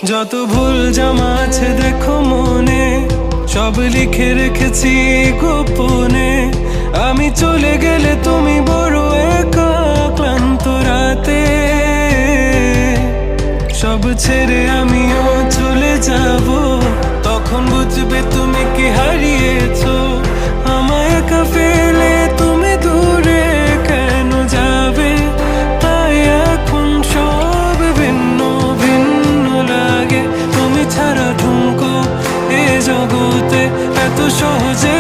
যত ভুল জামা আছে দেখো মনে, সব লিখে রেখেছি গোপনে। আমি চলে গেলে তুমি বড় একা ক্লান্ত রাতে, সব ছেড়ে আমিও চলে যাব। তখন বুঝবে তুমি কি হারিয়েছো, আমায় একা ফেলে তুমি দূরে কেন যাবে। তাই এখন সব ভিন্ন ভিন্ন লাগে, তুমি ছাড়া ঠুমকো এ জগতে এত সহজে